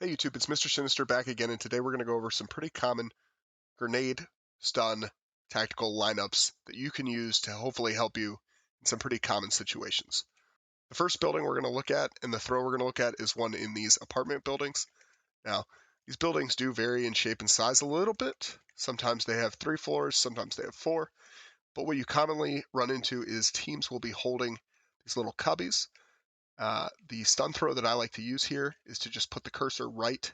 Hey YouTube, it's Mr. Sinister back again, and today we're going to go over some pretty common grenade stun tactical lineups that you can use to hopefully help you in some pretty common situations. The first building we're going to look at and the throw we're going to look at is one in these apartment buildings. Now, these buildings do vary in shape and size a little bit. Sometimes they have 3 floors, sometimes they have 4, but what you commonly run into is teams will be holding these little cubbies. The stun throw that I like to use here is to just put the cursor right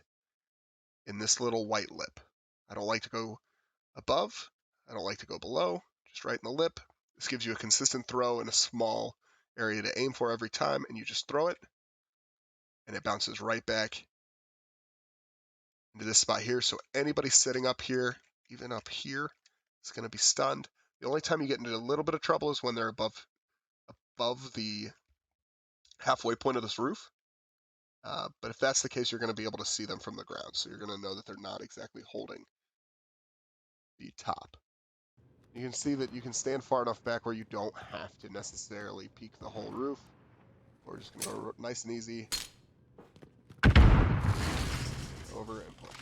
in this little white lip. I don't like to go above. I don't like to go below, just right in the lip. This gives you a consistent throw in a small area to aim for every time, and you just throw it, and it bounces right back into this spot here. So anybody sitting up here, even up here, is going to be stunned. The only time you get into a little bit of trouble is when they're above the halfway point of this roof. But if that's the case, you're going to be able to see them from the ground. So you're going to know that they're not exactly holding the top. You can see that you can stand far enough back where you don't have to necessarily peek the whole roof. We're just going to go nice and easy. Over and push.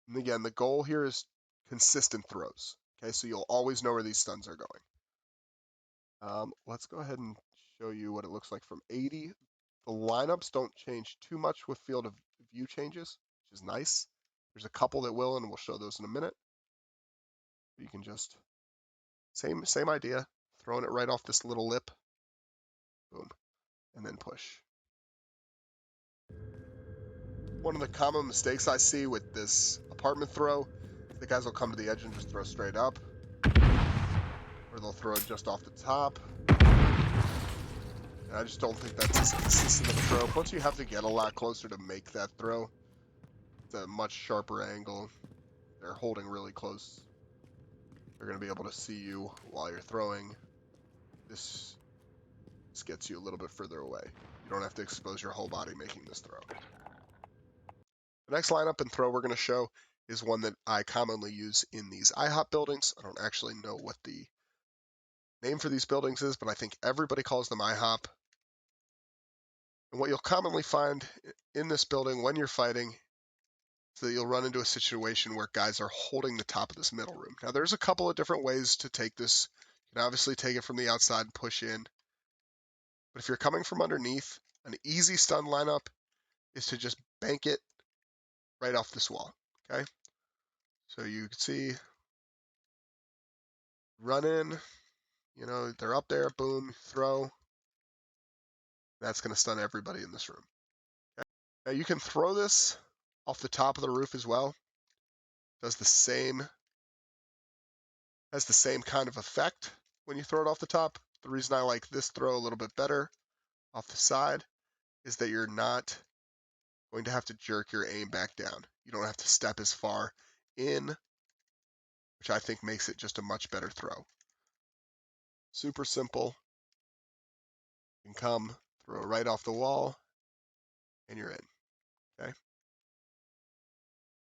And again, the goal here is consistent throws. Okay, so you'll always know where these stuns are going. Let's go ahead and show you what it looks like from 80. The lineups don't change too much with field of view changes, which is nice. There's a couple that will, and we'll show those in a minute. You can just, same idea, throwing it right off this little lip. Boom. And then push. One of the common mistakes I see with this apartment throw, the guys will come to the edge and just throw straight up, or they'll throw it just off the top. And I just don't think that's as consistent of a throw. Plus, you have to get a lot closer to make that throw. It's a much sharper angle. They're holding really close. They're going to be able to see you while you're throwing. This gets you a little bit further away. You don't have to expose your whole body making this throw. The next lineup and throw we're going to show is one that I commonly use in these IHOP buildings. I don't actually know what the name for these buildings is, but I think everybody calls them IHOP. And what you'll commonly find in this building when you're fighting is that you'll run into a situation where guys are holding the top of this middle room. Now, there's a couple of different ways to take this. You can obviously take it from the outside and push in. But if you're coming from underneath, an easy stun lineup is to just bank it right off this wall, okay? So you can see, run in, you know, they're up there, boom, throw. That's going to stun everybody in this room. Okay? Now you can throw this off the top of the roof as well. Has the same kind of effect when you throw it off the top. The reason I like this throw a little bit better off the side is that you're not going to have to jerk your aim back down. You don't have to step as far in, which I think makes it just a much better throw. Super simple. You can come, throw it right off the wall, and you're in, okay?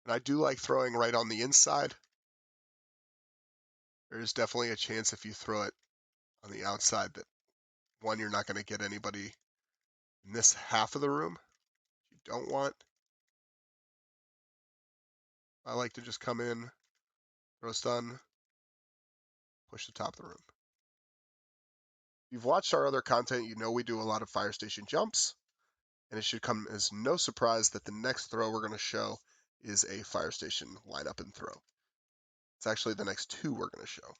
And I do like throwing right on the inside. There's definitely a chance if you throw it on the outside that, one, you're not going to get anybody in this half of the room you don't want. I like to just come in, throw stun, push the top of the room. If you've watched our other content, you know we do a lot of fire station jumps, and it should come as no surprise that the next throw we're going to show is a fire station lineup and throw. It's actually the next two we're going to show.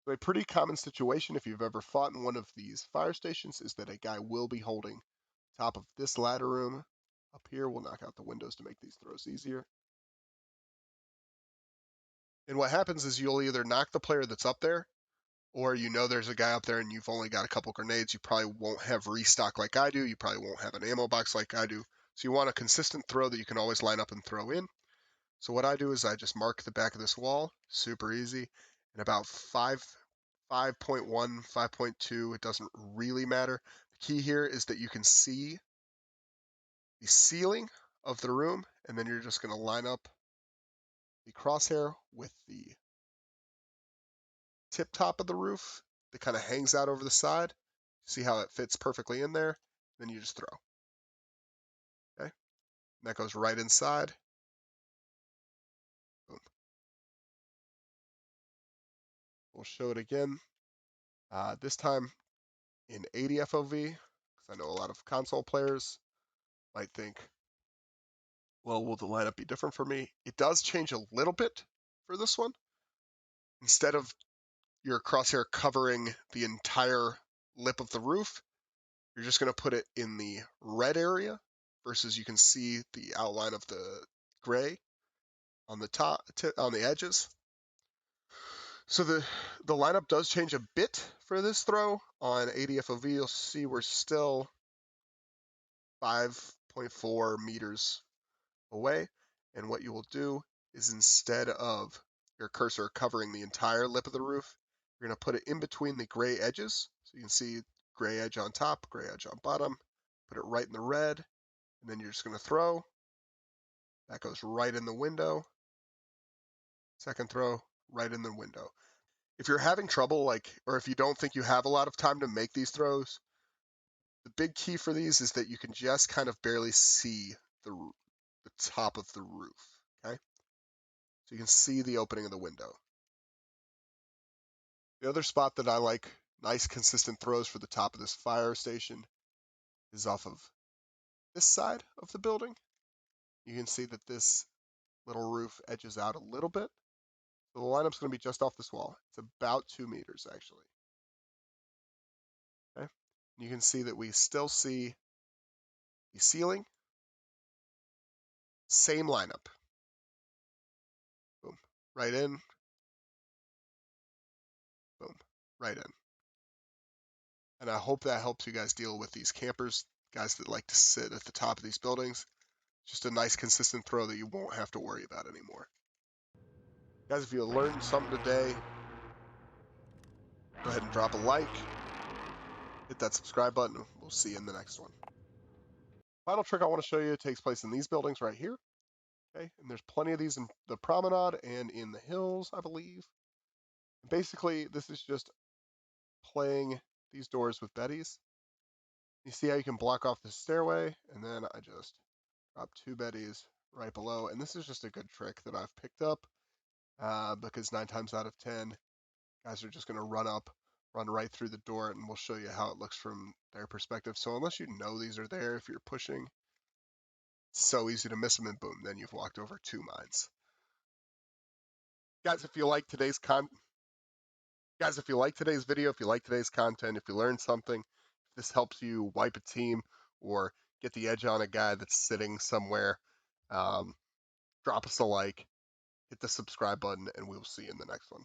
So a pretty common situation if you've ever fought in one of these fire stations is that a guy will be holding top of this ladder room. Up here, we'll knock out the windows to make these throws easier. And what happens is you'll either knock the player that's up there, or you know there's a guy up there and you've only got a couple grenades. You probably won't have restock like I do. You probably won't have an ammo box like I do. So you want a consistent throw that you can always line up and throw in. So what I do is I just mark the back of this wall, super easy, and about 5.1, 5.2, it doesn't really matter. The key here is that you can see the ceiling of the room, and then you're just going to line up the crosshair with the tip top of the roof that kind of hangs out over the side. See how it fits perfectly in there, then you just throw. Okay, and that goes right inside. Boom. We'll show it again. This time in 80 FOV, because I know a lot of console players might think, well, will the lineup be different for me? It does change a little bit for this one. Instead of your crosshair covering the entire lip of the roof, you're just going to put it in the red area versus you can see the outline of the gray on the top, on the edges. So the lineup does change a bit for this throw. On 80 FOV, you'll see we're still 5.4 meters away. And what you will do is instead of your cursor covering the entire lip of the roof, you're going to put it in between the gray edges. So you can see gray edge on top, gray edge on bottom. Put it right in the red, and then you're just going to throw. That goes right in the window. Second throw, right in the window. If you're having trouble, or if you don't think you have a lot of time to make these throws, the big key for these is that you can just kind of barely see the top of the roof, okay? So you can see the opening of the window. The other spot that I like nice consistent throws for the top of this fire station is off of this side of the building. You can see that this little roof edges out a little bit. So the lineup's going to be just off this wall. It's about 2 meters, actually. Okay. You can see that we still see the ceiling. Same lineup. Boom. Right in. Boom. Right in. And I hope that helps you guys deal with these campers, guys that like to sit at the top of these buildings. Just a nice consistent throw that you won't have to worry about anymore. Guys, if you learned something today, go ahead and drop a like. Hit that subscribe button. We'll see you in the next one. Final trick I want to show you takes place in these buildings right here. Okay, and there's plenty of these in the promenade and in the hills, I believe. Basically, this is just playing these doors with Bettys. You see how you can block off the stairway, and then I just drop 2 Bettys right below. And this is just a good trick that I've picked up because 9 times out of 10, guys are just going to run right through the door, and we'll show you how it looks from their perspective. So unless you know these are there, if you're pushing, it's so easy to miss them, and boom, then you've walked over 2 mines. Guys, if you like today's video, if you like today's content, if you learned something, if this helps you wipe a team or get the edge on a guy that's sitting somewhere, drop us a like, hit the subscribe button, and we'll see you in the next one.